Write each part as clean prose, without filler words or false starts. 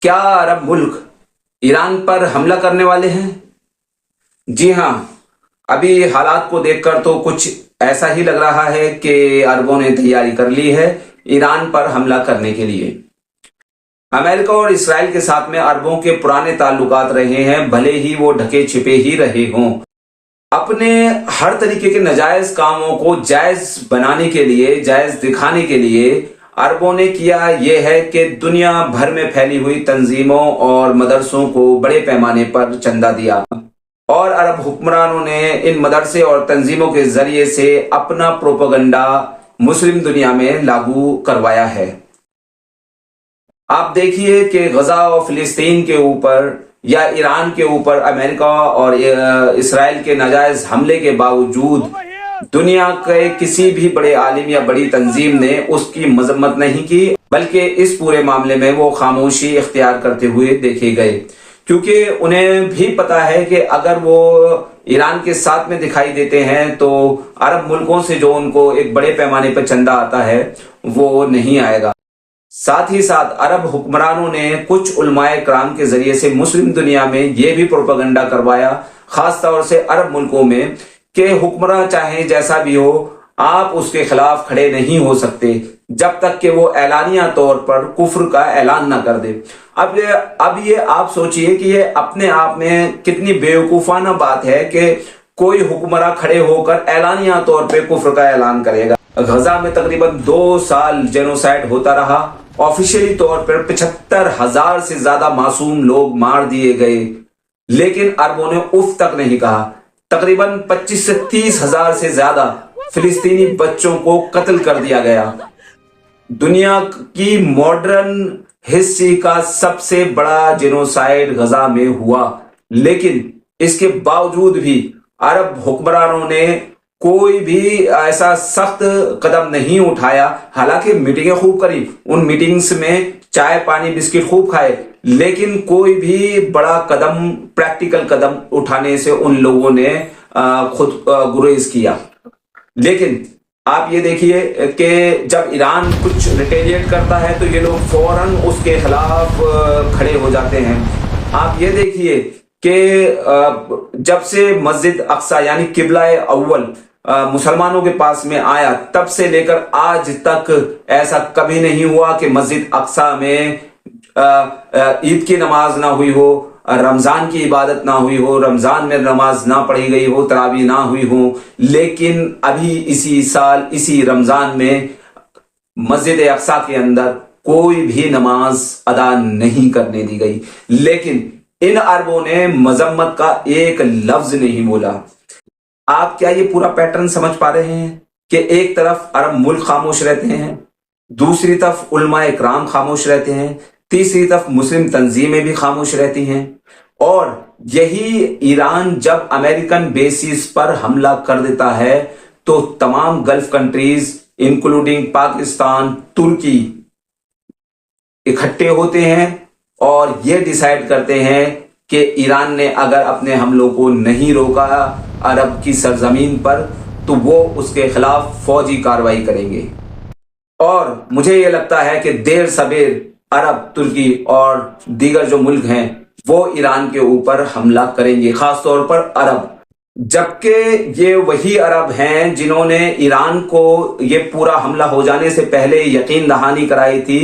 کیا عرب ملک ایران پر حملہ کرنے والے ہیں؟ جی ہاں، ابھی حالات کو دیکھ کر تو کچھ ایسا ہی لگ رہا ہے کہ عربوں نے تیاری کر لی ہے ایران پر حملہ کرنے کے لیے۔ امریکہ اور اسرائیل کے ساتھ میں عربوں کے پرانے تعلقات رہے ہیں، بھلے ہی وہ ڈھکے چھپے ہی رہے ہوں۔ اپنے ہر طریقے کے ناجائز کاموں کو جائز بنانے کے لیے، جائز دکھانے کے لیے عربوں نے کیا یہ ہے کہ دنیا بھر میں پھیلی ہوئی تنظیموں اور مدرسوں کو بڑے پیمانے پر چندہ دیا، اور عرب حکمرانوں نے ان مدرسے اور تنظیموں کے ذریعے سے اپنا پروپیگنڈا مسلم دنیا میں لاگو کروایا ہے۔ آپ دیکھیے کہ غزہ و فلسطین کے اوپر یا ایران کے اوپر امریکہ اور اسرائیل کے ناجائز حملے کے باوجود دنیا کے کسی بھی بڑے عالم یا بڑی تنظیم نے اس کی مذمت نہیں کی، بلکہ اس پورے معاملے میں وہ خاموشی اختیار کرتے ہوئے دیکھے گئے، کیونکہ انہیں بھی پتا ہے کہ اگر وہ ایران کے ساتھ میں دکھائی دیتے ہیں تو عرب ملکوں سے جو ان کو ایک بڑے پیمانے پر چندہ آتا ہے وہ نہیں آئے گا۔ ساتھ ہی ساتھ عرب حکمرانوں نے کچھ علماء کرام کے ذریعے سے مسلم دنیا میں یہ بھی پروپیگنڈا کروایا، خاص طور سے عرب ملکوں میں، کہ حکمراں چاہے جیسا بھی ہو، آپ اس کے خلاف کھڑے نہیں ہو سکتے جب تک کہ وہ اعلانیہ طور پر کفر کا اعلان نہ کر دے۔ اب یہ آپ سوچئے کہ یہ اپنے آپ میں کتنی بیوقوفانہ بات ہے کہ کوئی حکمراں کھڑے ہو کر اعلانیہ طور پہ کفر کا اعلان کرے گا۔ غزہ میں تقریباً 2 سال جینوسائیڈ ہوتا رہا، آفیشیلی طور پر 75,000 سے زیادہ معصوم لوگ مار دیے گئے، لیکن عربوں نے اف تک نہیں کہا۔ تقریباً 25 سے 30,000 سے زیادہ فلسطینی بچوں کو قتل کر دیا گیا۔ دنیا کی ماڈرن ہسٹری کا سب سے بڑا جینوسائیڈ غزہ میں ہوا، لیکن اس کے باوجود بھی عرب حکمرانوں نے کوئی بھی ایسا سخت قدم نہیں اٹھایا۔ حالانکہ میٹنگیں خوب کری، ان میٹنگز میں چائے پانی بسکٹ خوب کھائے، لیکن کوئی بھی بڑا قدم، پریکٹیکل قدم اٹھانے سے ان لوگوں نے خود گریز کیا۔ لیکن آپ یہ دیکھیے کہ جب ایران کچھ ریٹیلیٹ کرتا ہے تو یہ لوگ فوراً اس کے خلاف کھڑے ہو جاتے ہیں۔ آپ یہ دیکھیے کہ جب سے مسجد اقصی یعنی قبلہ اول مسلمانوں کے پاس میں آیا، تب سے لے کر آج تک ایسا کبھی نہیں ہوا کہ مسجد اقصی میں عید کی نماز نہ ہوئی ہو، رمضان کی عبادت نہ ہوئی ہو، رمضان میں نماز نہ پڑھی گئی ہو، تراویح نہ ہوئی ہو۔ لیکن ابھی اسی سال اسی رمضان میں مسجد اقصی کے اندر کوئی بھی نماز ادا نہیں کرنے دی گئی، لیکن ان عربوں نے مذمت کا ایک لفظ نہیں بولا۔ آپ کیا یہ پورا پیٹرن سمجھ پا رہے ہیں کہ ایک طرف عرب ملک خاموش رہتے ہیں، دوسری طرف علماء اکرام خاموش رہتے ہیں، تیسری طرف مسلم تنظیمیں بھی خاموش رہتی ہیں، اور یہی ایران جب امریکن بیسز پر حملہ کر دیتا ہے تو تمام گلف کنٹریز انکلوڈنگ پاکستان، ترکی اکٹھے ہوتے ہیں اور یہ ڈیسائیڈ کرتے ہیں کہ ایران نے اگر اپنے حملوں کو نہیں روکا عرب کی سرزمین پر تو وہ اس کے خلاف فوجی کارروائی کریں گے۔ اور مجھے یہ لگتا ہے کہ دیر سبیر عرب، ترکی اور دیگر جو ملک ہیں وہ ایران کے اوپر حملہ کریں گے، خاص طور پر عرب، جبکہ یہ وہی عرب ہیں جنہوں نے ایران کو یہ پورا حملہ ہو جانے سے پہلے یقین دہانی کرائی تھی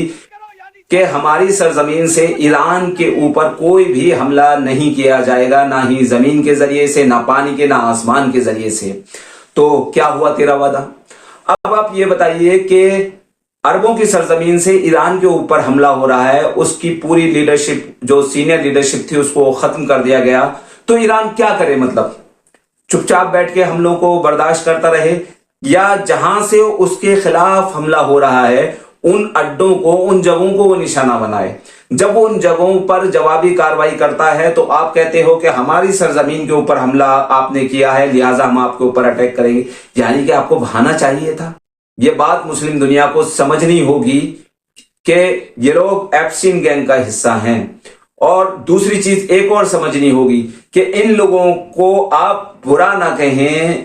کہ ہماری سرزمین سے ایران کے اوپر کوئی بھی حملہ نہیں کیا جائے گا، نہ ہی زمین کے ذریعے سے، نہ پانی کے، نہ آسمان کے ذریعے سے۔ تو کیا ہوا تیرا وعدہ؟ اب آپ یہ بتائیے کہ عربوں کی سرزمین سے ایران کے اوپر حملہ ہو رہا ہے، اس کی پوری لیڈرشپ، جو سینئر لیڈرشپ تھی، اس کو ختم کر دیا گیا، تو ایران کیا کرے؟ مطلب چپ چاپ بیٹھ کے حملوں کو برداشت کرتا رہے، یا جہاں سے اس کے خلاف حملہ ہو رہا ہے ان اڈوں کو، ان جگہوں کو وہ نشانہ بنائے؟ جب وہ ان جگہوں پر جوابی کارروائی کرتا ہے تو آپ کہتے ہو کہ ہماری سرزمین کے اوپر حملہ آپ نے کیا ہے لہٰذا ہم آپ کے اوپر اٹیک کریں گے، یعنی کہ آپ کو بہانا چاہیے تھا۔ یہ بات مسلم دنیا کو سمجھنی ہوگی کہ یہ لوگ ایپسٹین گینگ کا حصہ ہیں، اور دوسری چیز ایک اور سمجھنی ہوگی کہ ان لوگوں کو آپ برا نہ کہیں،